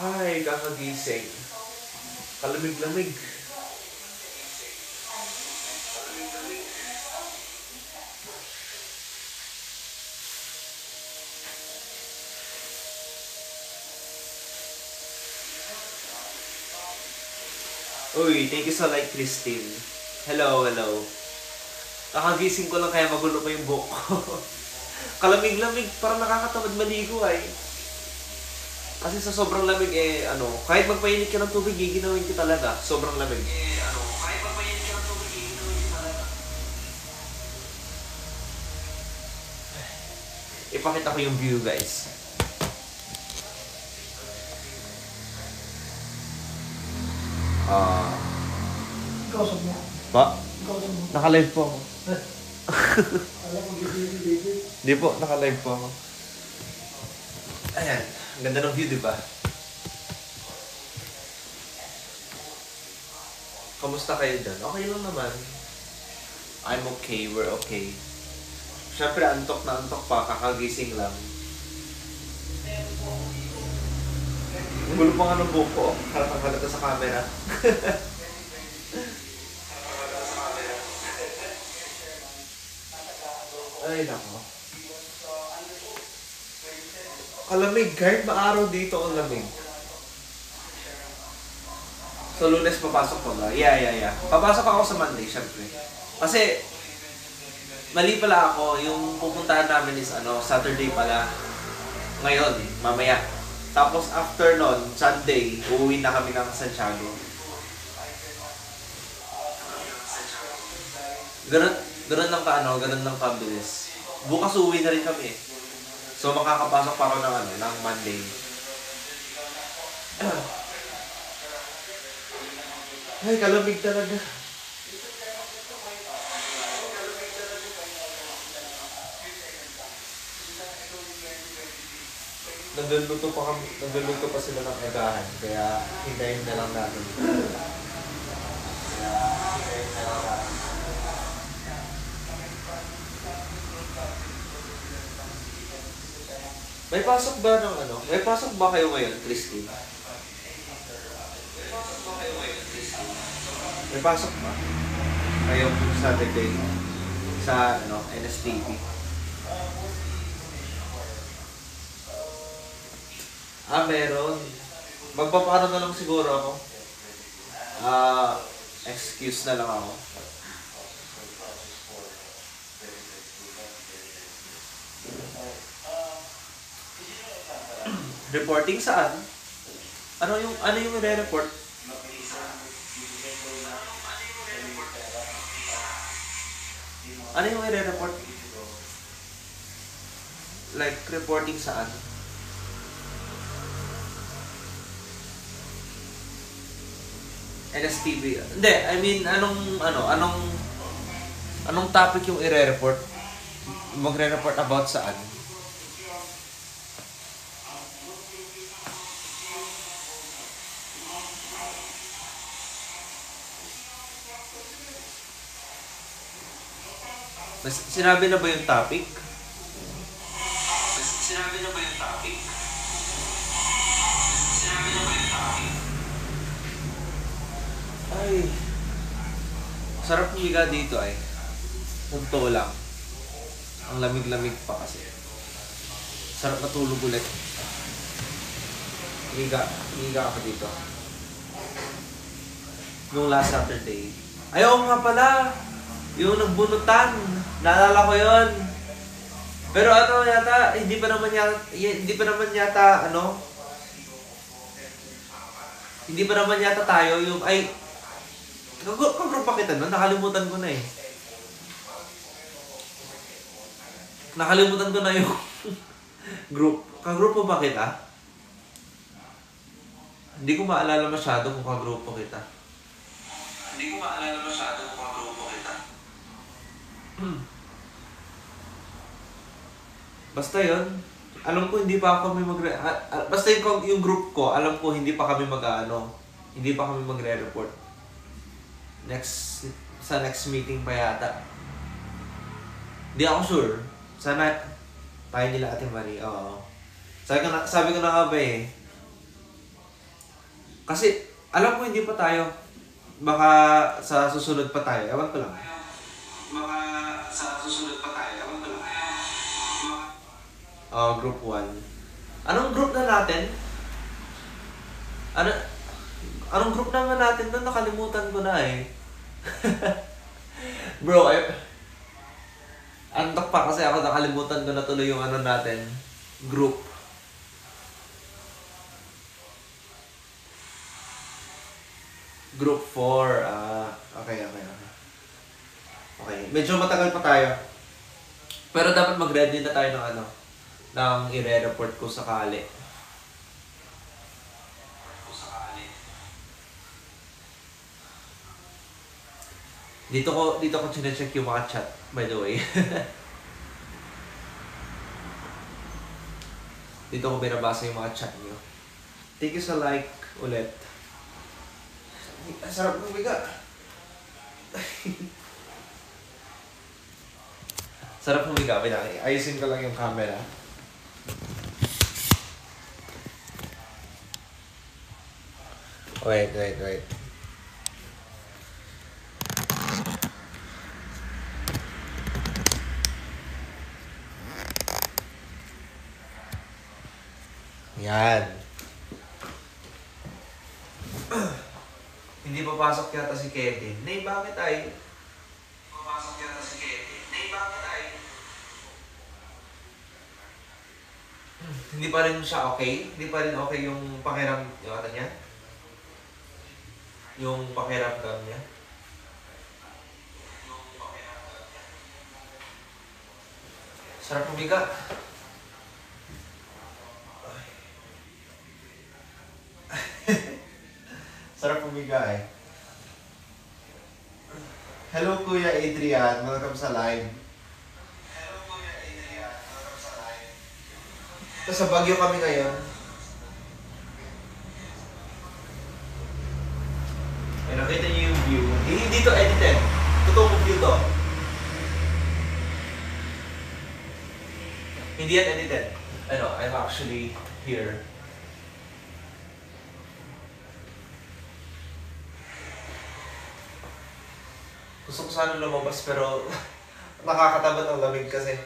Ay, kakagising. Kalamig-lamig. Uy, thank you sa like, Christine. Hello, hello. Kakagising ko lang kaya magulo pa yung buhok ko. Kalamig-lamig, parang nakakatamad maligo ay. Kasi sa sobrang lamig kahit magpainit ka ng tubig, giginawin ko talaga. Sobrang lamig. Kahit magpainit ka ng tubig, giginawin ko talaga. Ipakita ko yung view, guys. Ikaw sa mo. Ba? Ikaw sa mo. Naka-live po ako. Alam mo, baby. Hindi po, naka-live po ako. Ayan, ang ganda ng view, di ba? Kamusta kayo dyan? Okay lang naman. I'm okay, we're okay. Siyempre, antok na antok pa, kakagising lang. Ang gulo pa nga ng buhok ko. Halatang halata sa camera. Ay, nako. Kalamig, kahit maaraw dito ang lamig. So, Lunes papasok pa ba? Yeah. Papasok ako sa Monday, syempre. Kasi, mali pala ako, yung pupuntahan namin is Saturday pala. Ngayon, mamaya. Tapos after nun, Sunday, uuwi na kami ng Santiago. Ganun lang kabilis. Bukas uuwi na rin kami. So makakapasok pa ako ng Monday. Ay, kalamig talaga. Nagluluto pa sila ng agahan, kaya hintayin na lang natin. May pasok ba May pasok ba kayo ngayon, Christine? May pasok ba? Kayo Saturday sa NSTP. Meron. Magpapaano na lang siguro ako. Excuse na lang ako. Reporting saan? Ano yung i-report? Ano yung i-report? Like reporting saan? NSTV. Hindi, I mean anong topic yung i-report? Magre-report about saan? Sinabi na ba yung topic? Ay, sarap higa dito ay. Totoo lang. Ang lamig-lamig pa kasi. Sarap matulog ulit. Higa ako dito. Nung last Saturday. Ayaw nga pala. Yung nagbunutan. Naalala ko yon. Pero yata, hindi pa naman yata tayo yung, kagrup pa kita nun, nakalimutan ko na eh. Nakalimutan ko na yung group. Kagrupo ba kita? Hindi ko maalala masyado kung kagrupo kita. Basta yun. Alam ko hindi pa kami basta yung group ko, alam ko hindi pa kami hindi pa kami magre-report. Sa next meeting pa yata. Hindi ako sure. Sana tayo nila Ate Marie. Oo. Sabi ko na nga ba eh. Kasi, alam ko hindi pa tayo. Baka sa susunod pa tayo. Ewan ko lang. Baka sa susunod pa tayo. Ewan ko lang. Group 1. Anong group na natin? Anong group naman natin doon? Nakalimutan ko na eh. Bro, antok pa kasi ako, nakalimutan ko na tuloy yung ano natin. Group. Group 4. Okay. Okay, medyo matagal pa tayo. Pero dapat mag-ready na tayo ng ano, ng i-report ko sakali. Dito ko chine-check yung mga chat, by the way. Dito ko binabasa yung mga chat niyo. Thank you sa like ulit. Ang sarap ng biga. Sarap ng biga. Ayusin ko lang yung camera. Wait. Yan. Hindi papasok yata si Kevin. Nay, bakit ay? Hindi pa rin siya okay? Hindi pa rin okay yung pakiram, yung ano niya? Yung pakiramdam niya? Sarap pumiga. Sarap pumiga eh. Hello Kuya Adrian, welcome sa live. Sa Baguio kami ngayon. Ay, nakita niyo yung view. Hindi to edited. Totoong view to. Hindi yan edited. I'm actually here. Gusto ko sana lumabas pero nakakatabad ang lamig kasi.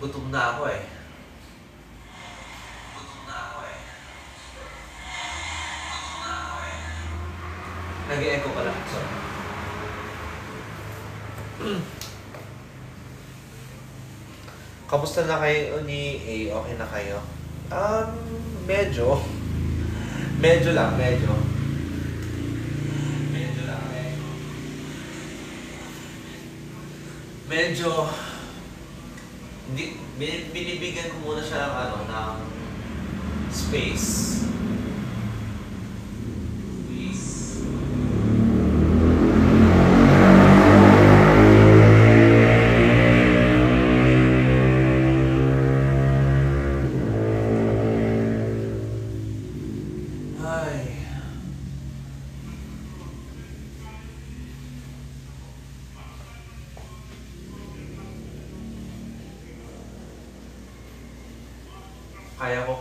Gutom na ako eh. Nag-e-echo pala. Sorry. Kamusta na kayo ni A? Okay na kayo? Medyo. Medyo lang. Hindi, binibigyan ko muna siya ng space.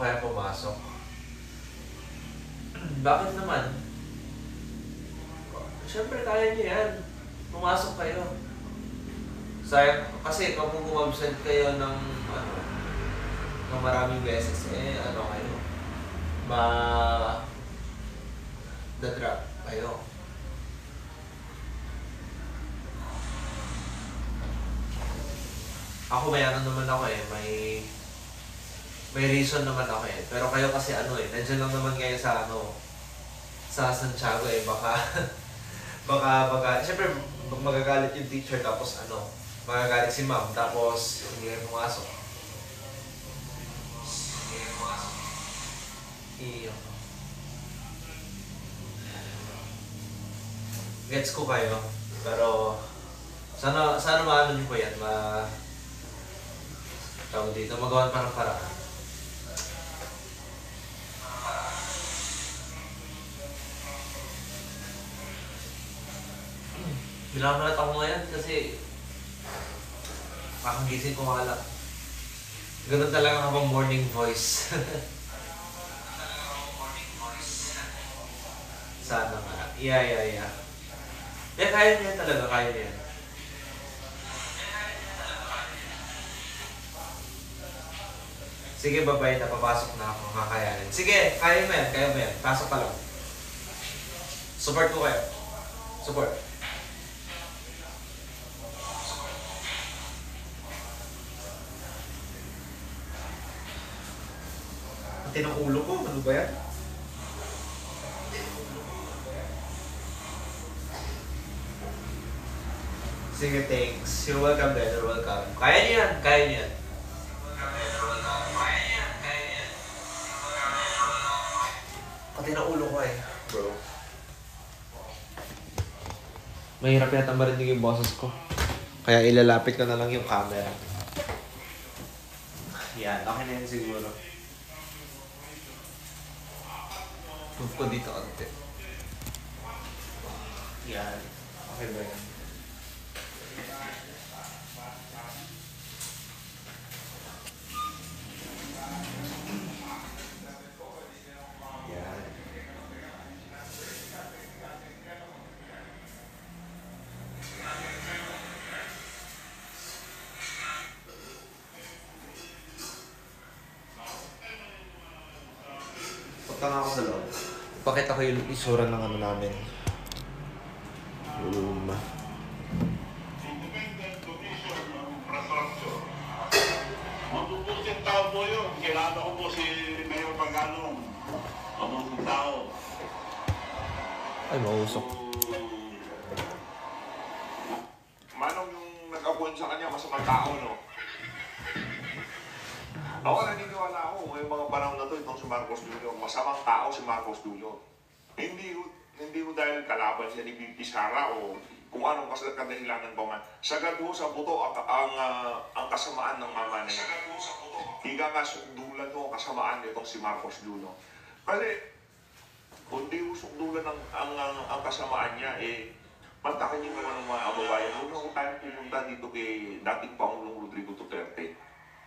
Kaya pumasok. Bakit naman? Siyempre kaya niyo yan. Pumasok kayo. Sayang, kasi kung umabsent kayo ng maraming beses, kayo. Da-drop kayo. Ako naman ako may reason naman ako eh. Pero kayo kasi nandiyan lang naman kayo sa sa Santiago eh. Baka, siyempre magagalit yung teacher tapos magagalit si ma'am tapos hindi kayo pumasok. Gets ko kayo. Pero, sana maano nyo po yan. Tawag dito, magawan pa ng paraan. Binamalat ako ngayon kasi makagising ko nga lang. Ganun talaga habang morning voice. Sana nga. Yeah. Kaya niya talaga, kaya niya. Sige, babay na. Papasok na ako. Kakayanin. Sige, kaya mo yan. Pasok ka lang. Support ko kayo. Support. Ang tinang ulo ko. Ano ba yan? Sige, thanks. You're welcome, Ben. You're welcome. Kaya niyo yan. Pati na ulo ko bro. Mahirap yata marinig yung boses ko. Kaya ilalapit ko na lang yung camera. Yan, okay na yun siguro. Move ko dito konti. Yan. Okay ba yan? Punta nga ako sa loob. Pakita ko yung isura ng ano namin. Room. Mabubuting tao po yun. Kilala ko po si Mayor Paganong. Mabubuting tao. Ay, mausok. Manong yung nag-appoint sa kanya, masamang tao, no? Ako naniniwala ako, ngayong mga panahon na to, itong si Marcos Julio, masamang tao si Marcos Julio. Hindi ko dahil kalaban siya ni BP Sara o kung anong kadahilanan pa man. Sagad ho sa buto ang kasamaan ng mama niya. Higa nga sukdulan ho ang kasamaan nitong si Marcos Julio. Kasi kung di ho sukdulan ang kasamaan niya, mantakin niyo naman ng mga ababayan. Huwag na ho tayo pumunta dito kay dating Pangulong Rodrigo Duterte.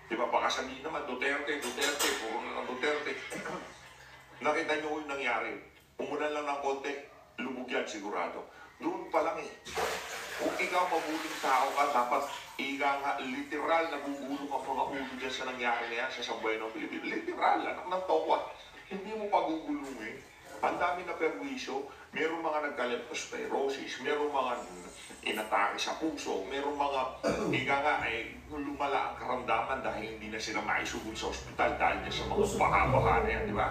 Diba, pakasabihin naman, Duterte, puro na ng Duterte. Nakita niyo ko yung nangyari. Umulan lang ng konti, lubog yan sigurado. Doon pa lang Kung ikaw mabuting tao ka, dapat nga literal nagugulong ang mga ulo dyan sa nangyari na yan sa Sambuay ng Pilipinas. Literal, anak ng tokwa. Hindi mo pagugulong Ang dami na perwisyo, merong mga nagka-leptospirosis, merong mga inatake sa puso, merong mga lumala ang karamdaman dahil hindi na sila maisugod sa ospital dahil niya sa mga baka-baka na yan, di ba?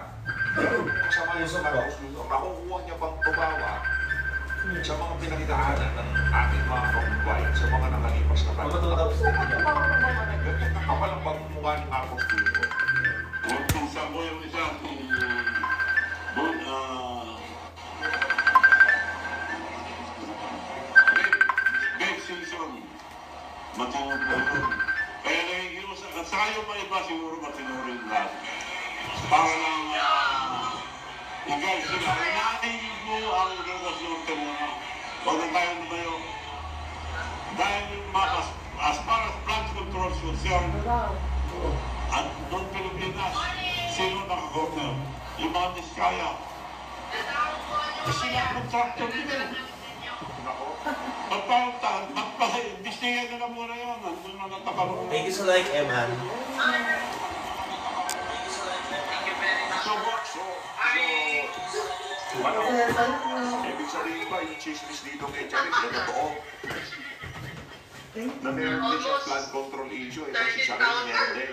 Kasama niya sa Marcos Julio, nakukuha niya pang tumawa sa mga pinagdaanan ng ating mga kaumbayan, sa mga nakalipas na tayo. Ganyan na kapal ang pagmumukha ni Marcos Julio. Kung saan mo yung isa, Big season, matulog na yun. Kaya nagiging saka yung mga iba siguro matinurin lahat. Para lang i-guide sila. Inaanigin mo ang relasyon ka muna. Huwag na tayo lumayo. Dahil as far as blood control is concerned, at doon Pilipinas, sino nakakorner? Yung mga Diskaya. Sila ang contractor nila. Magpapahibistingan na lang muna yun. Nandun na natakarong. Thank you so like, Eman. Ibig sabihin ba, yung chismis dito kay Charis, na totoo? Na meron din siya flood control issue, ito si Charis Mendez.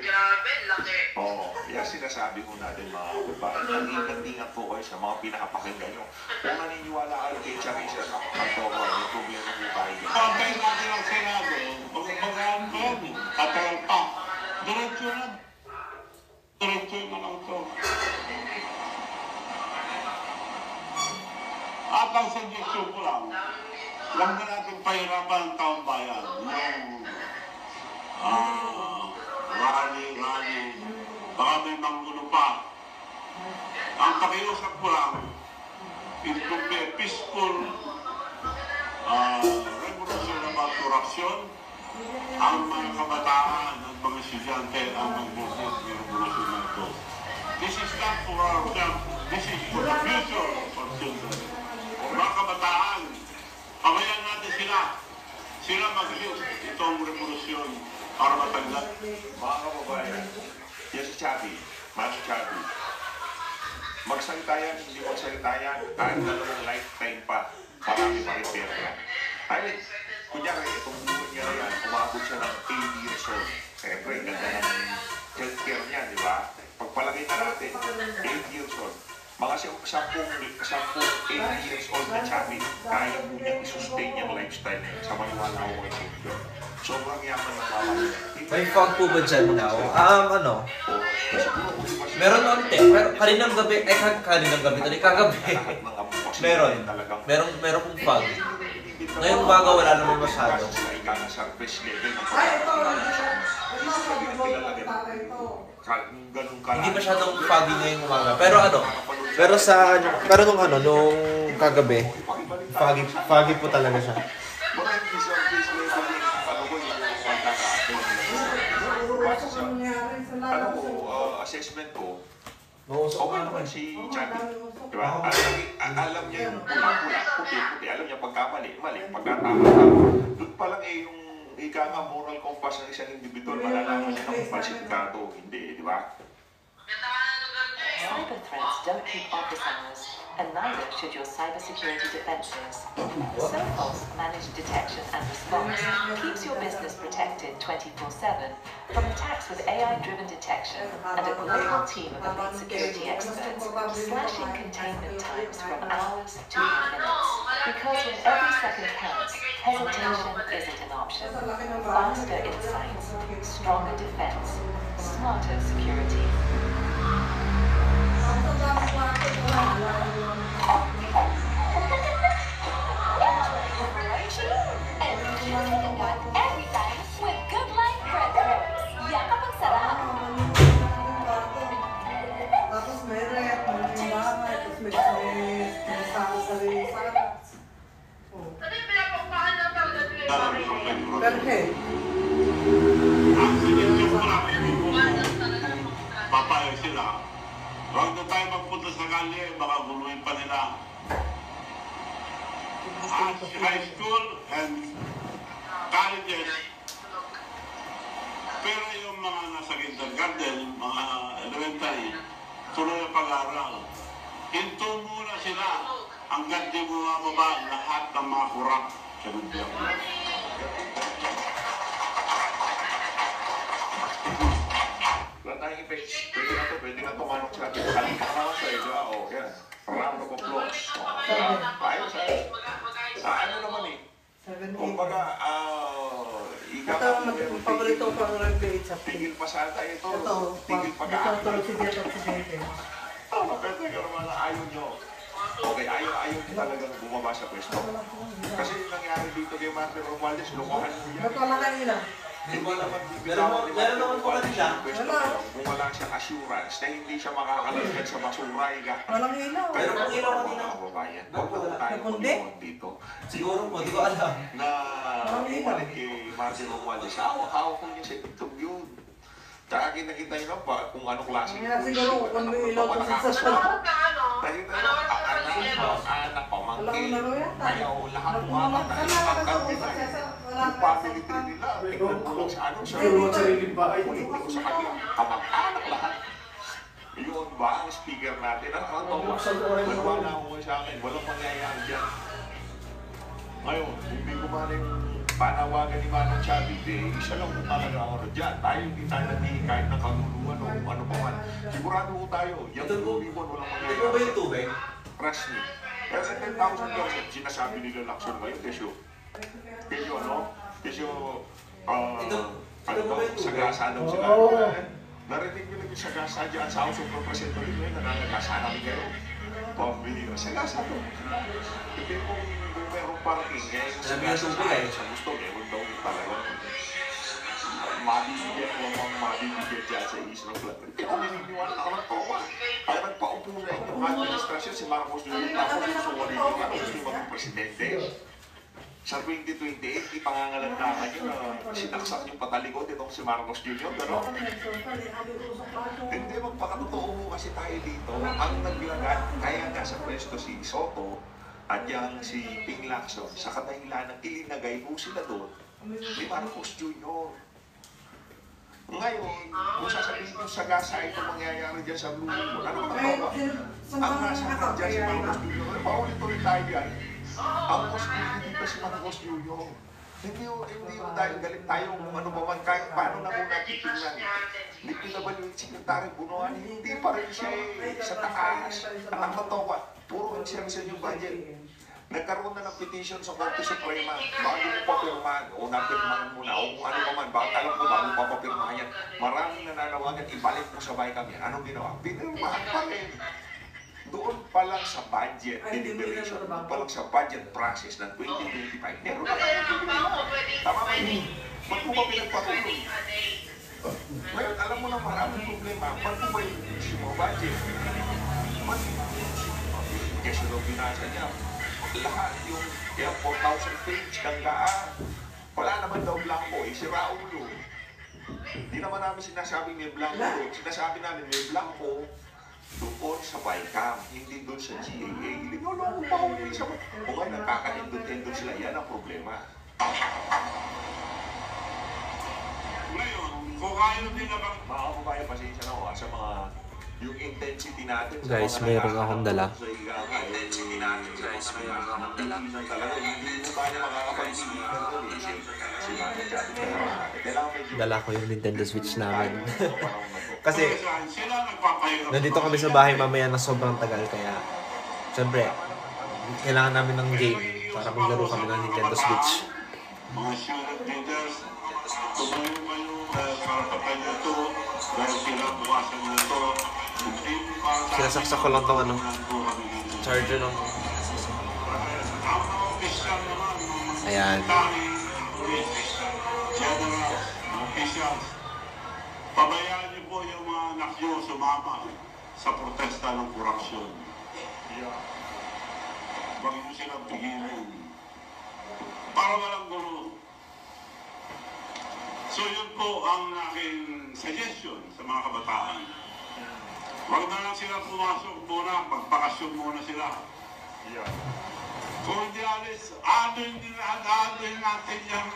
Oo, yan sinasabi ko natin mga kababayan. Nag-ingat-ingat po kayo sa mga pinakapakinggan nyo. Kung naniniwala kayo kay Charis, ang tawag, may problema po tayo. Pagkain natin ang Senado, mag-aang pa yan. Katagal pa. Diretso na. Diretso na lang ito. At ang suggestion ko lang, Huwag na natin pahirapan ang taong bayan. Yung rally, baka may manggulo pa. Ang pakiusap ko lang, it could be a peaceful revolution about corruption. Ang mga kabataan at mga estudyante ang mag-vote ng revolution na ito. This is not for ourselves, this is for the future of our children. Mga kabataan, pamayan natin sila mag-lead itong revolusyon para mataglag. Mga kababayan, yan si Chubby, Mas Chubby. Magsalita yan, hindi magsalita yan, kahit dalawang lifetime pa, marami pa rin pera yan. I mean, kunyari, itong buwan niya na yan, umabot siya ng 8 years old. Siyempre, ganda ng healthcare niya, di ba? Pagpalagay na natin, 8 years old. Mga 10 8 years old na Chubby, kaya po niya i-sustain yung lifestyle sa maniwala ko mga kingdom. Sobrang yaman ng mama. May fog po ba dyan now? Meron onte. Pero kaninang gabi, kagabi. Meron pong fog. Ngayong umaga wala naman masyado. Hindi masyadong foggy ngayong umaga. Pero nung kagabi, foggy po talaga siya. Assessment ko, okay naman si Chubby. Diba? Alam niya yung pula-pula, puti-puti. Alam niya pagkamali, mali. Pagkatama-tama. Doon pa lang yung ika nga moral compass ng isang individual, malalaman niya ng falsifikado. Hindi, di ba? Cyber threats don't keep office hours, and neither should your cybersecurity defenses. Sophos Managed Detection and Response keeps your business protected 24/7 from attacks with AI-driven detection and a global team of elite security experts, slashing containment times from hours to minutes. Because when every second counts, hesitation isn't an option. Faster insights, stronger defense, smarter security. Every time with Good Life breadcrumbs. Yakap ang sarap. Tapos may rep, may bahay, tapos may sarili sa Perhe. Ang sinigyan ko lang, papayag sila. Huwag na tayo magpunta sa kalye, baka guluhin pa nila. High school and colleges. Pero yung mga nasa kindergarten, mga elementary, tuloy ang pag-aaral. Hinto muna sila hanggang di bumababa lahat ng mga kurap sa gobyerno. Wala tayong effects. Pwede na to manok sa atin. Halika ka naman sa iyo. O, yan. Round of applause. Ayos. Ano naman eh. Kumbaga, ikaw Ito, paborito ko ang rep sa tigil pa sa tayo ito. Ito, Tigil pa dito ang tulog si Dito at si Dente. Pero naman ayaw nyo. Okay, ayaw nyo talagang bumaba sa pwesto. Kasi yung nangyari dito kay Master Romualdez, lukuhan mo yan. Ba't wala kanina? Hindi naman Meron naman po kanila. Kung wala siyang assurance na hindi siya makakalagyan sa basuray ka. Walang ilaw. Pero kung ilaw kanina. Mga kababayan, huwag na tayo mag-iwan dito. Siguro po, di ko alam. Na umalit kay Martin Romualdez, hawak ko niya sa TikTok yun. Tsaka kita nyo pa kung anong klase. Kaya siguro kung may ilaw ko sa sasal. Nakita nyo, anak, pamangkin, ayaw lahat ng mga yung family tree nila, tignan mo lang sa ano, sa politiko sa kanila, kamag-anak lahat. Yun ba ang speaker natin? Ano to? Wala ako sa akin, walang mangyayari dyan. Ngayon, hindi ko man yung panawagan ni Manong Chubby, isa lang kung talaga ako dyan. Tayo hindi tayo nagiging kahit ng kaguluhan o ano pa man. Sigurado ko tayo, yung tubibon walang Ito ba mangyayari. yung tubig? Trust me. Pero sa 10,000 sinasabi nila Lacson ngayon, kesyo, ano? Kesyo, ano ba, sagasa daw sila. Narinig nyo lang yung sagasa dyan sa House of Representatives ngayon, nananagasa namin kayo. Pambili, sagasa to. Hindi kung meron parating niya yung Sabi nga tubig eh. sa gusto, meron daw talaga. Mabibigyan ko ang mabibigyan dyan sa Israel Club. Hindi ako naniniwala ako ng tawa. Kaya nagpaupo na yung administrasyon si Marcos Jr. Tapos gusto ko rin yung ano, gusto maging presidente. Sa 2028, ipangangalandakan nyo na sinaksak yung patalikod itong si Marcos Jr. Pero hindi, magpakatotoo mo kasi tayo dito. Ang naglagat, kaya nga sa pwesto si Soto at yung si Ping Lacson, sa kadahilan ng ilinagay mo sila doon ni Marcos Jr. Ngayon, kung sasabihin ko sa gasa ito mangyayari dyan sa Blue Moon, ano ba ito? Ang nasa akin dyan si Marcos Jr. Paulit-ulit tayo dyan. Ang mas dito si Marcos Jr. Hindi yung dahil galit tayo kung ano ba man, kahit paano na muna titignan. Hindi pinabalyo yung sekretary Bunuan, hindi pa rin siya sa taas. Ang nakatawa, puro insertion yung budget. Nagkaroon na ng petition sa Korte Suprema, bago mo papirmahan, o napirmahan muna, o kung ano pa man, bakit alam ko bago papapirmahan yan. Maraming nananawagan, ibalik mo sa bahay kami. Anong ginawa? Pinirmahan pa rin. Doon pa lang sa budget deliberation, doon pa lang sa budget process ng 2025, meron na tayo pinirmahan. Tama ba yun? Ba't mo ba pinagpatuloy? Ngayon, alam mo na maraming problema. Ba't mo ba yung mga budget? Kasi daw binasa niya, lahat yung kaya 4,000 page ganggaan. Wala naman daw blanco, si Raulo. Hindi naman namin sinasabing may blanco. Sinasabi namin may blanco doon sa BICAM, hindi doon sa GAA. Linoloko pa ako nila sa kung ay nakaka-endot-endot sila, yan ang problema. Ngayon, kung kaya din naman, Mga kababayan, pasensya na ako sa mga yung intensity natin sa Guys, mga mayroon akong dala. sa intensity natin guys, mayroon akong dala. Talaga, hindi mo tayo makakapag-speaker doon eh. Si Mami Chat. Dala ko yung Nintendo Switch namin. Kasi, sila nagpapahirap. nandito kami sa bahay mamaya na sobrang tagal, kaya syempre, kailangan namin ng game para maglaro kami ng Nintendo Switch. Mga student leaders, tumayo kayo karapatan nyo ito dahil kinabukasan nyo ito. Sinasaksak ko lang tong ano, charger ng... Ayan. Generals, officials, pabayaan niyo po yung mga anak nyo sumama sa protesta ng korupsyon. Huwag niyo silang pigilin. Para walang gulo. So yun po ang aking suggestion sa mga kabataan. Huwag na lang sila pumasok muna, magpakasyon muna sila. Kung hindi alis, anuin natin yung...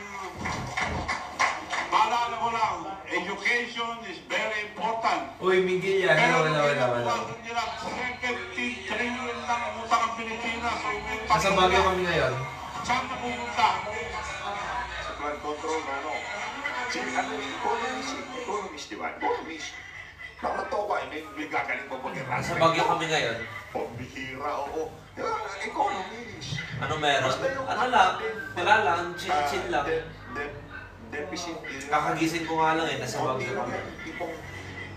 Maalala ko lang, education is very important. Uy, Miguel yan. Pero kinabukasan nila, 70 trillion lang ang utang ang Pilipinas. Nasa Baguio kami ngayon. Saan na pumunta? Sa flood control na ano. Si ano yung economist, di ba? Economist. Nakatawa, may gagaling pa pag-iras. Nasa Baguio kami ngayon. Pambihira, oo. Di ba? Economist. Ano meron? Ano lang? Wala lang. Chill lang. Deficit. Kakagising ko nga lang eh. Nasa Baguio kami. Tipong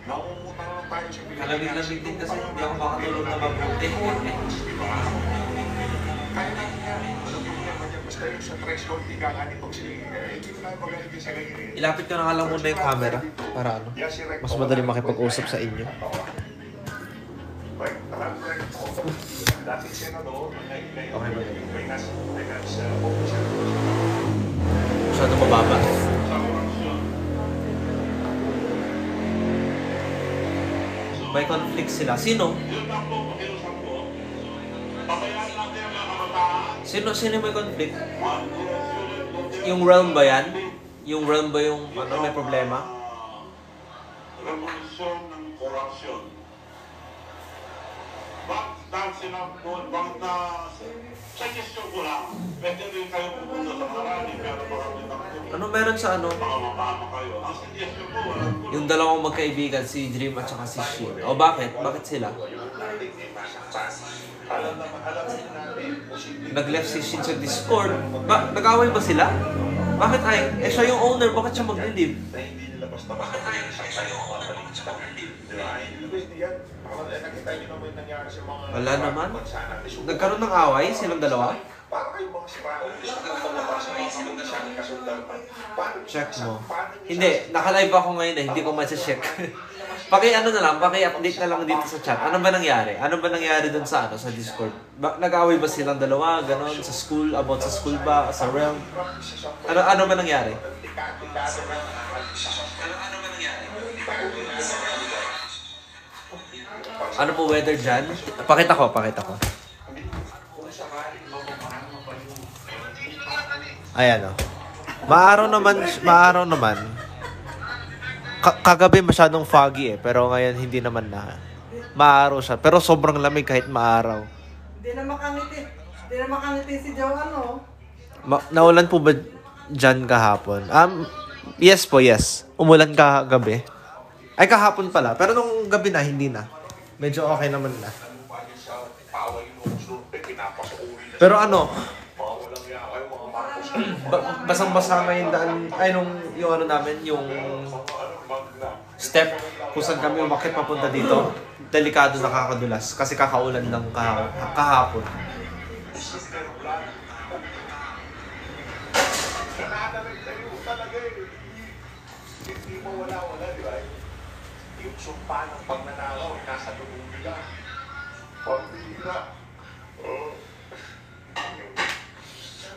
namumutang lang tayo sa Pilipinas. Kalamig-lamig din kasi hindi ako makatulog na mabuti. Kaya natin yan. Walang problema niya. Basta yung sa threshold, ika nga nitong si... Hindi ko tayo magaling din sa ganyan. Ilapit ko na nga lang muna yung camera para ano, mas madali makipag-usap sa inyo. Dating senador, Okay ba? finance officer. Masyado mababa. May conflict sila. Sino? Yun lang po, pakiusap ko. Pabayaan natin ang mga kabataan. Sino may conflict? One student Yung realm ba yan? Yung realm ba yung ano, may problema? Revolusyon ng korupsyon. Bakit dahil sila po, bakit na suggestion ko lang, pwede rin kayo pupunta sa marami, pero marami na po. Ano meron sa ano? Baka mapama kayo. Ang suggestion ko, walang gulo. Yung dalawang magkaibigan, si Dream at saka si Shin. O bakit? Bakit sila? Nag-left si Shin sa Discord. Nag-away ba sila? Bakit ay? Eh siya yung owner, bakit siya mag-leave? Na hindi nila basta-basta tayo ang mabalik sa kanila. Nakita niyo naman yung nangyari sa mga Wala naman. bansa natin. Nagkaroon ng away silang dalawa? Para kayong mga sirao, gusto nang pumapasa ng mga kamundasan, kasundan pa. Check mo. Hindi, naka-live ako ngayon eh. Hindi ko check. Paki-ano na lang, paki-update na lang dito sa chat. Ano ba nangyari? Ano ba nangyari dun sa sa Discord? Nag-away ba silang dalawa? Ganon? Sa school? About sa school ba? Sa realm? Ano ba nangyari? Ano po weather dyan? Pakita ko. Ayan o. Maaraw naman. Kagabi masyadong foggy eh. Pero ngayon hindi naman na. Maaraw siya. Pero sobrang lamig kahit maaraw. Hindi na makangiti si Joanne, no? Naulan po ba dyan kahapon? Yes po, yes. Umulan kagabi. Ay, kahapon pala. Pero nung gabi na, hindi na. Medyo okay naman na. Pero ano, basang-basa na yung daan, ay yung ano namin, yung step kung saan kami umakit papunta dito, delikado nakakadulas kasi kakaulan ng kahapon. Hindi mo wala, di ba? Yung sumpa ng pagnanakaw, nasa loob nila. Pambira.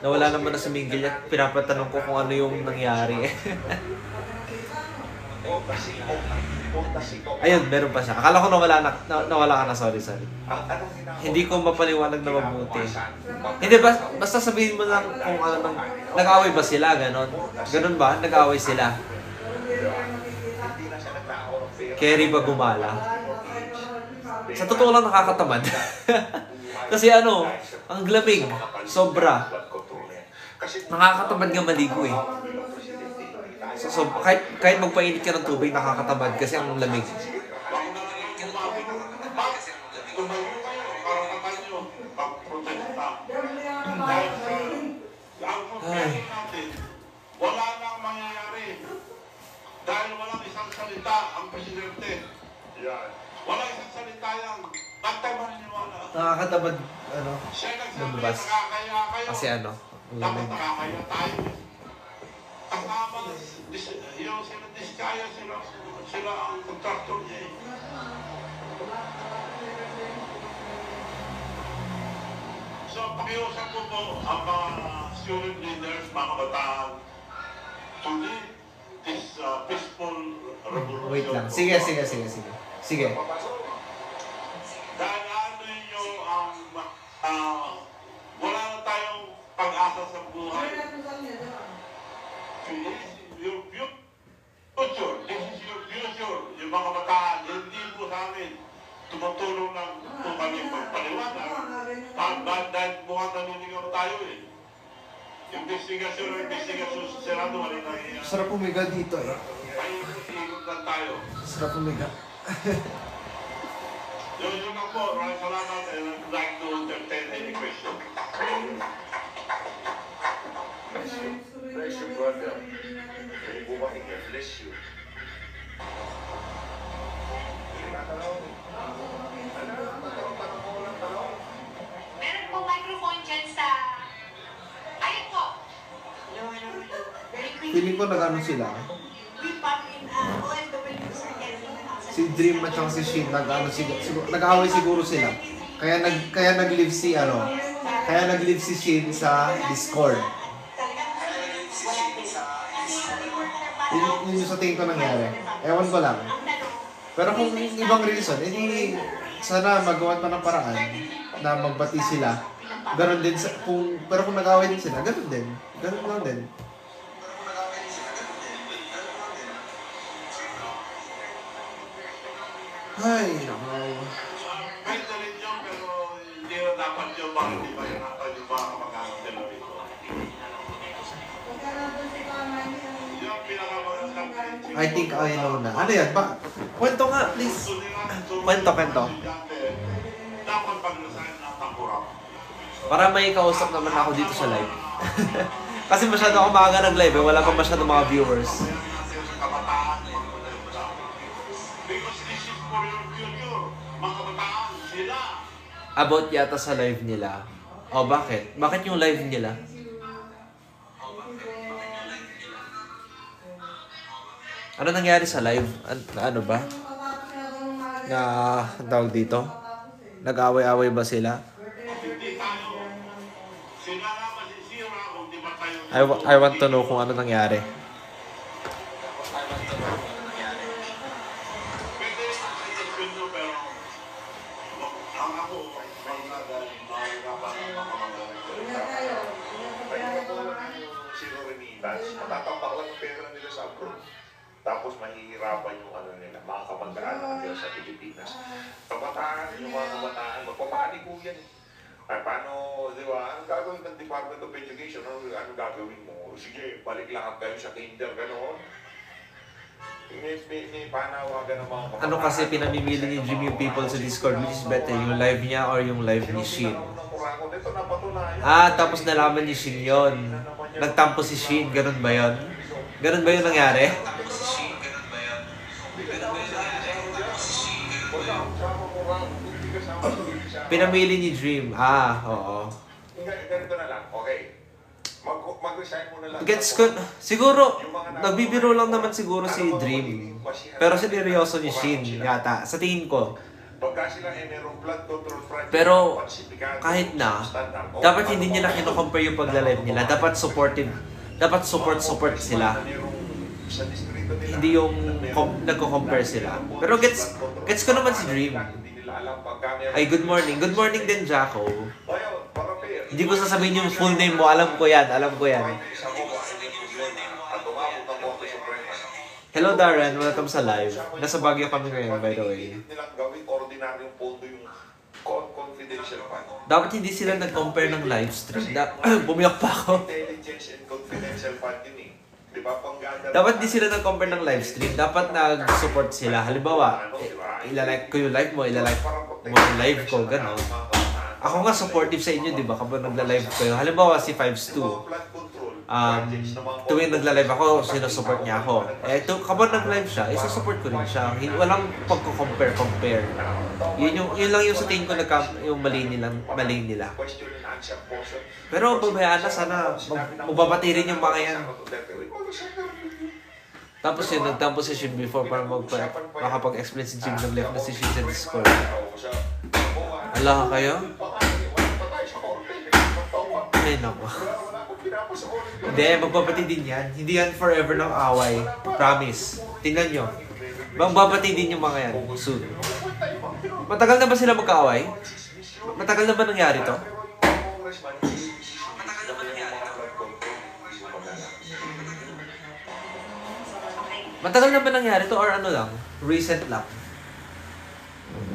Nawala naman na si Miguel at pinapatanong ko kung ano yung nangyari. Ayun, meron pa siya. Akala ko nawala ka na, sorry. Hindi ko mapaliwanag na mabuti. Hindi, basta sabihin mo lang kung ano, nag-away ba sila, ganon? Ganon ba? Nag-away sila. Kerry ba gumala? Sa totoo lang nakakatamad. Kasi ano, ang lamig, sobra. Nakakatamad nga maligo eh. So kahit magpainit ka ng tubig, nakakatamad kasi ang lamig. Ay. Wala nang mangyayari. Dahil walang isang salita ang presidente. Walang isang salita yan. Bantay maniniwala. Nakakatamad, ano, Siya nagsabi lumabas. nakakaya kayo. Kasi ano, ang Dapat lamig. nakakaya tayo. Kasama, yung sila Diskaya, sila ang contractor niya eh. So, pakiusap ko po ang mga student leaders, mga kabataan, to lead this peaceful revolution. Wait lang. Sige. Dahil ano nyo ang wala na tayong pag-asa sa buhay. Your future, this is your future. Yung mga bataan, hindi po sa amin. Tumutulong lang po kami magpaliwanag. Dahil mukhang naninigaw tayo eh. Investigasyon sa Senado, wala na Sarap pumiga dito eh. Paikot lang tayo. Sarap pumiga. Yun lang po. Maraming salamat and I'd like to entertain any question. Bless you, brother. May bumalik yan. Bless you. Meron po microphone dyan sa... Ayun po. Feeling ko nag-ano sila. We pop in OFWs again. Si Dream at saka si Shin nag-away siguro sila. Kaya nag-live si Shin sa Discord. Yun yung sa tingin ko nangyari. Ewan ko lang. Pero kung ibang reason, edi sana magawa pa ng paraan na magbati sila. Ganon din pero kung nag-away din sila, ganon din. Ganon lang din. Ay, nako. Pwede rin yun, pero hindi na dapat yun. Bakit di ba yun natin yung mga kamag-anak nila rito? Yung pinakamagandang principle. I think I know na. Ano yan? Kwento nga, please. Kwento. Dapat paglasahin ng tangkurap. Para may kausap naman ako dito sa live. Kasi masyado ako maaga nag-live eh. Wala pa masyado mga viewers. Because this is for your future. Mga kabataan, sila. About yata sa live nila. Oh, bakit? Bakit yung live nila? Ano nangyari sa live? Ano ba? Na, ang tawag dito? Nag-away-away ba sila? Hindi tayo. Sila naman si Sira kung di ba tayo... I want to know kung ano nangyari. Pwede i-explain nyo, pero ang ako, mahirapan ang makamagaling. Sino remittance, matatapak lang yung pera nila sa abroad. Tapos mahihirapan yung ano nila, mga kamag-anak nila sa Pilipinas. Kabataan, yung mga kabataan, magpapanik po yan. Ay, paano, di ba, anong gagawin ng Department of Education? Anong gagawin mo? Sige, balik lahat kayo sa kinder, gano'n. May panawagan ng mga kabataan. Ano kasi pinamimili ni Jim yung people sa Discord, which is better, yung live niya or yung live ni Shin? Tapos nalaman ni Shin yun. Nagtampo si Shin, ganun ba yun? Ganun ba yun nangyari? Pinamili ni Dream. Oo. Ganito na lang, okay. Mag-resign mo na lang. Gets ko, siguro, nagbibiro lang naman siguro si Dream. Pero seryoso ni Shin, yata. Sa tingin ko. Pero, kahit na, dapat hindi nila kino-compare yung pagla-live nila. Dapat supportive. Dapat support sila. Hindi yung nagko-compare sila. Pero gets ko naman si Dream. Ay, good morning. Good morning din, Jacko. Hindi ko sasabihin yung full name mo. Alam ko yan. Hello, Darren. Welcome sa live. Nasa Baguio kami ngayon, by the way. Dapat hindi sila nag-compare ng live stream. Bumiyak pa ako. Dapat hindi sila nag-compare ng live stream. Dapat nag-support sila. Halimbawa, ilalike ko yung live mo, ilalike mo yung live ko, gano'n. Ako nga supportive sa inyo, di ba? Kapag nagla-live kayo. Halimbawa, si 5's2. Tuwing nagla-live ako, sinusupport niya ako. Kapag nag-live siya, isusupport ko rin siya. Walang pagko-compare. Yun lang yung sa tingin ko yung mali nila. Pero babayaan na, sana magbabati rin yung mga yan. Tapos yun, nagtampo si Shin before para makapag-explain si Jim ng left na si Shin sa Discord. Ala ka kayo? Ay, nako. Hindi, magbabati din yan. Hindi yan forever ng away. Promise. Tingnan nyo. Magbabati din yung mga yan. Soon. Matagal na ba sila magkaaway? Matagal na ba nangyari to? Matagal na ba nangyari to or ano lang? Recent lang?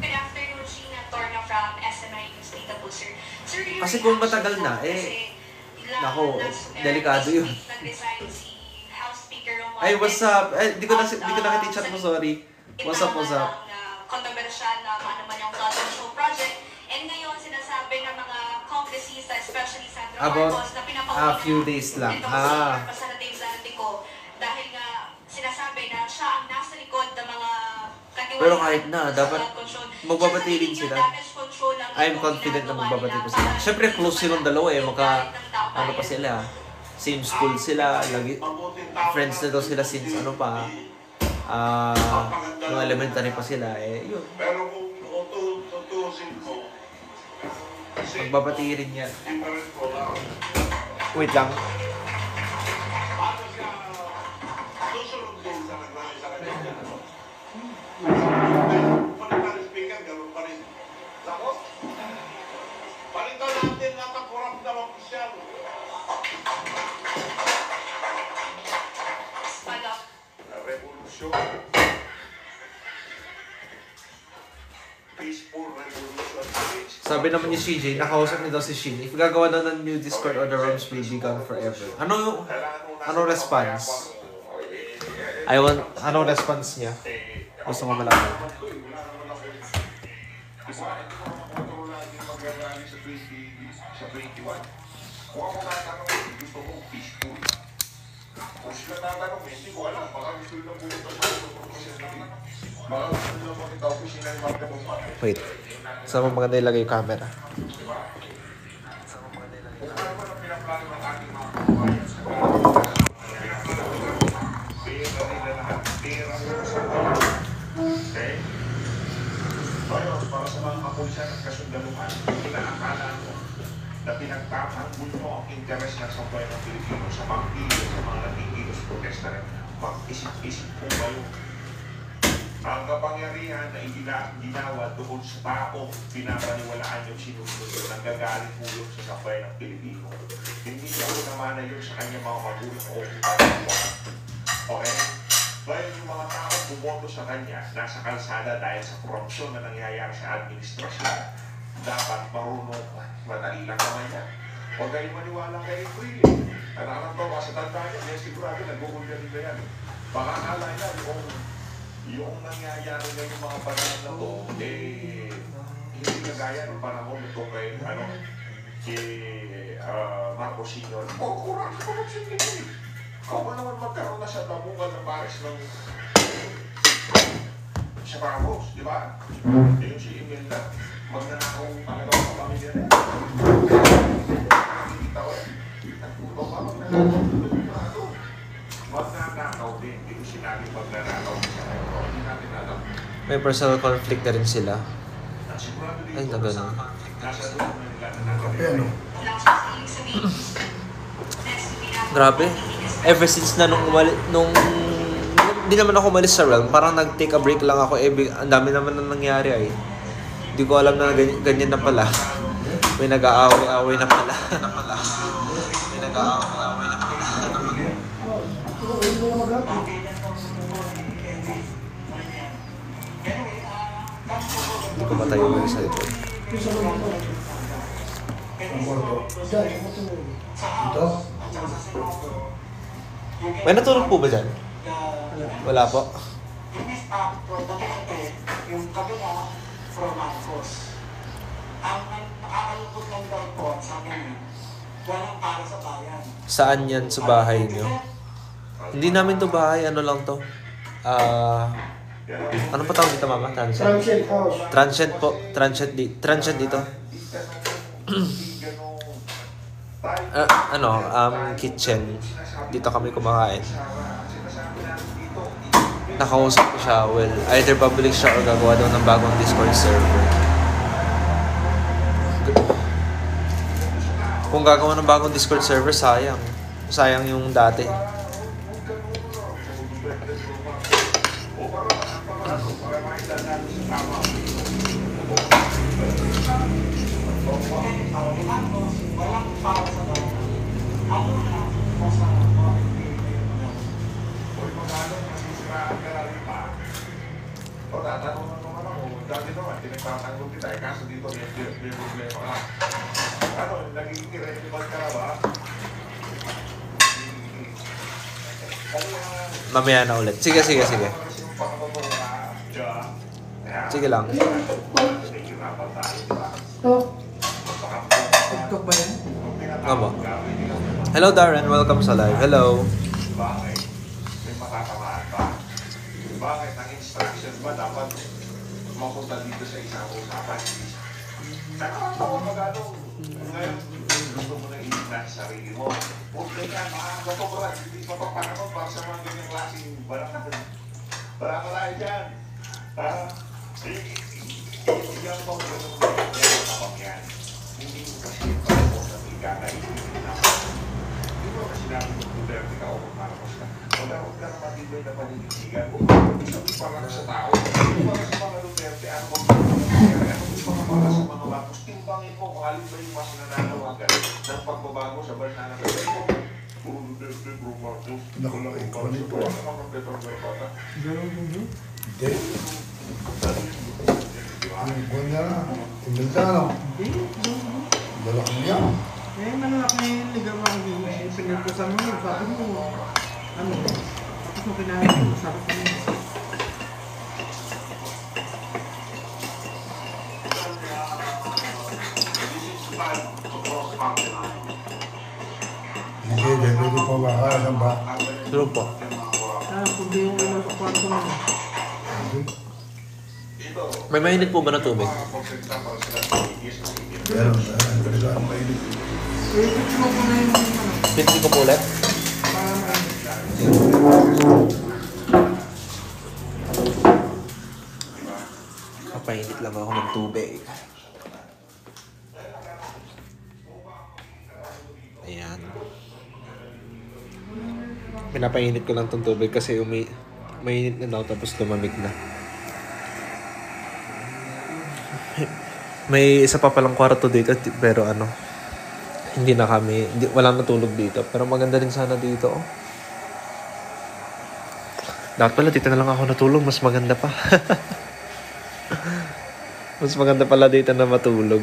Good afternoon, Sheena Torna from SMI News Data Booster. Sir, Kasi kung matagal na, nako, delikado yun. Nag-resign si House Speaker Romualdez. Ay, what's up? Di ko nakita-chat mo, sorry. What's up? Kontrobersyal na ano man yung flood control project. And ngayon, sinasabi ng mga congressista, especially Sandra Marcos, na pinapauwi a few days lang. Dahil nga, sinasabi na siya ang nasa likod ng mga katiwala. Pero kahit na, dapat magbabati rin sila. I'm confident na magbabati pa sila. Siyempre, close silang dalawa eh. Ano pa sila. Same school sila. Friends na daw sila since ano pa. Nung elementary pa sila eh. Yun. Pero kung tutusin ko, Magbabati rin yan. different ko lang. Wait lang. Paano siya susunod din sa naglalay sa kanya? Palitan ng speaker, gano'n pa rin. Tapos, palitan natin lahat ang corrupt na opisyal. Revolution. Peaceful revolution. Sabi naman ni CJ, nakausap niya daw si Shin. If gagawa daw ng new Discord or the rooms will be gone forever. Ano response? Anong response niya? Gusto mo malaman. Sa 21. Kung ako tatanong, gusto ko peaceful. Kung sila tatanong, hindi ko alam. Baka gusto nila pumunta sa professional. Baka gusto nila makita opisina yung mga kapumata. Wait. Saan mo maganda ilagay yung camera? sambayan ng Pilipino, sa pangkilo, sa mga nakikilos protesta rin, mag-isip-isip po kayo. Ang kapangyarihan na ginawa doon sa taong pinapaniwalaan yung sinunod yun, nanggagaling po yun sa sambayan ng Pilipino. Hindi ako naman na yun sa kanyang mga magulang o kapatid. Okay? Dahil yung mga tao bumoto sa kanya, nasa kalsada dahil sa korupsyon na nangyayari sa administrasyon, dapat marunong, madali lang naman yan. Huwag kayong maniwala kay April. Kailangan to, kasi tanda niya, yes, sigurado, nagugulya nila yan. Baka akala niya, yung nangyayari na yung mga panahon na to, hindi kagaya ng panahon nito kay, Marcos Sr. Korupsyon nito eh. Kung ba naman magkaroon na sa tabungan ng pares ng sa Marcos, di ba? Yung si Emil na magnanakaw talaga sa pamilya na yan. Nakikita ko eh. Nagputo ka, magnanakaw din. Hindi ko sinabi magnanakaw sa kayo. Hindi natin alam. May personal conflict na rin sila. Sigurado dito, Ay, na ganun. nasa doon na nila na nagkakita. Grabe. Ever since na nung hindi naman ako umalis sa realm, parang nag-take a break lang ako. Ang dami naman na nangyari ay. Hindi ko alam na ganyan na pala. May nag-aaway-aaway na pala. May nag-aaway-aaway na pala. Hindi ko matayo ulit sa ito. May natulog po ba dyan? Wala po. Yung kabila from Marcos. Ang nakakalungkot lang daw po sa akin, walang para sa bayan. Saan yan sa bahay niyo? Hindi namin to bahay, ano lang to. Ano pa tawag dito, mama? Transient house. Transient po. Transient dito. Kitchen. Dito kami kumakain. Nakausap ko siya, well, either public siya or gagawa daw ng bagong Discord server. Kung gagawa ng bagong Discord server, sayang. Sayang yung dati. Tatanong naman ako, dati naman, tinagtatanggol kita eh, kaso dito may problema ka. Naging irrelevant ka na ba? Mamaya na ulit. Sige. Sige lang. TikTok ba yan? Aba. Hello Darren, welcome sa live. Hello. Bakit? May matatamaan ba? Bakit? Ang instructions ba dapat mapunta dito sa isang usapan? Nakakatawa magano ngayon gusto mo na iligtas sa sarili mo. Huwag ka makakatobra, hindi pa papanahon para sa mga ganyang klaseng barangay. Barangay dyan. Yan po ganun yan. Hindi mo kasi parang sa ikakainin na. Hindi mo kasi namin mag-Duterte ka o mag-Marcos ka. Huwag ka na matibay na paninitigan. Sabi para sa tao. Para sa mga Duterte, ano mo para sa mga Marcos. Timbangin mo kung alin ba yung mas nananawagan ng pagbabago sa bansa na Duterte. Puro Duterte, puro Marcos. Nakulaki ko nito. Ano mga Petro Garpata? Hindi. Buwan na lang. Imbenta lang. Malaki niya. Malalaki na yung ligaw ako din. Pinagkusan mo yun. Sabi mo, tapos mo kinahin mo, sarap mo. Hindi, dito pa ba? Ba? True po. Kung di yung ilang sa kwarto mo. May mainit po ba na tubig? Meron. Talaga ang mainit. Pwede mo po na yung Pinti ko po ulit. Kapainit lang ako ng tubig. Ayan. Pinapainit ko lang tong tubig kasi mainit na daw tapos lumamig na. May isa pa palang kwarto dito pero hindi na kami, walang natulog dito. Pero maganda rin sana dito. Oh. Dapat pala dito na lang ako natulog, mas maganda pa. Mas maganda pala dito na matulog.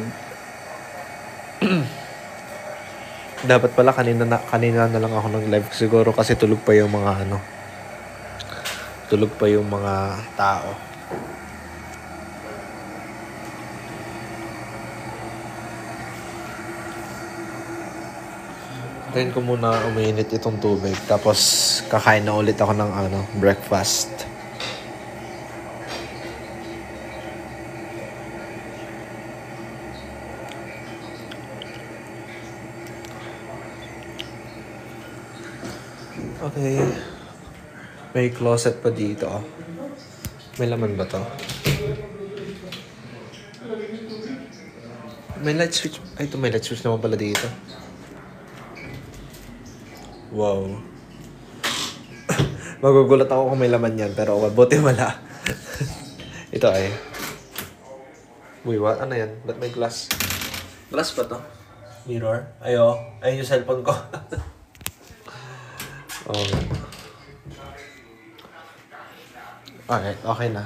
Dapat pala kanina na lang ako nag-live siguro kasi tulog pa yung mga tulog pa yung mga tao. Tayin ko muna uminit itong tubig tapos kakain na ulit ako ng breakfast. Okay. May closet pa dito. May laman ba to? May light switch. Ay, ito may light switch naman pala dito. Wow. Magugulat ako kung may laman yan. Pero buti wala. Ito ay. Uy, what? Ano yan? Ba't may glass? Glass ba to? Mirror? Ayo. Ayun yung cellphone ko. Oh. Alright, okay na.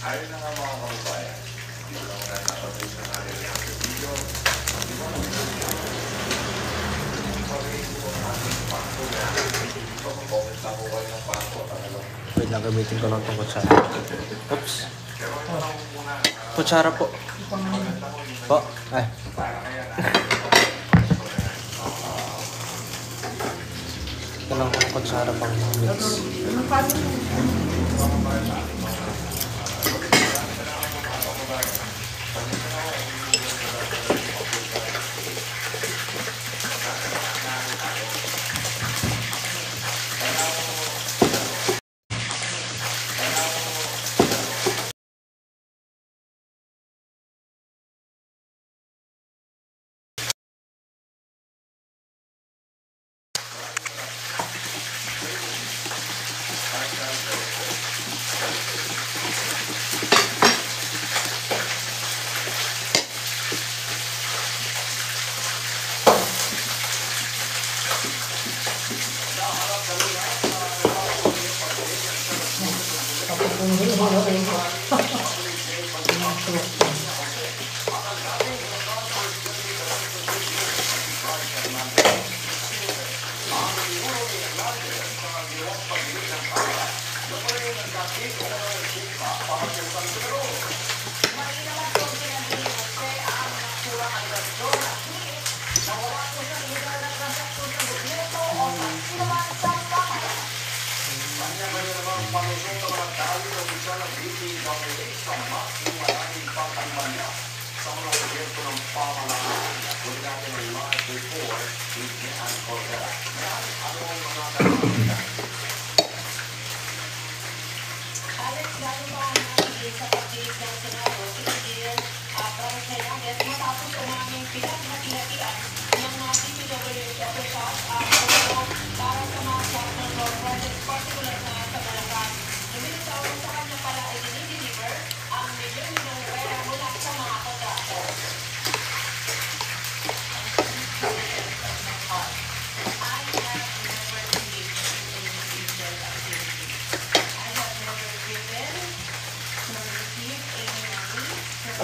Ayun na nga mga kababayan. Dito lang na napatay sa natin ang video. Wait lang, gamitin ko lang itong kutsara. Oops. Kutsara po. Po. Ay. Ito lang itong kutsara pang mix.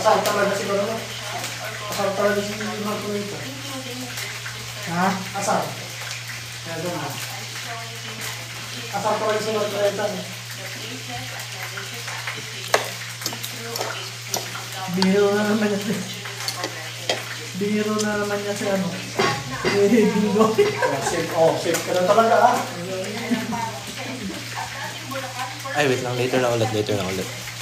Asal talaga siguro no? Asal talaga si Marco ito. Ha? Asal. Kaya doon na. Asal talaga si Marco ito. Biro na naman niya. Biro na naman niya si ano. Bingo. Safe ka na talaga ah. Ay, wait lang. Later na ulit.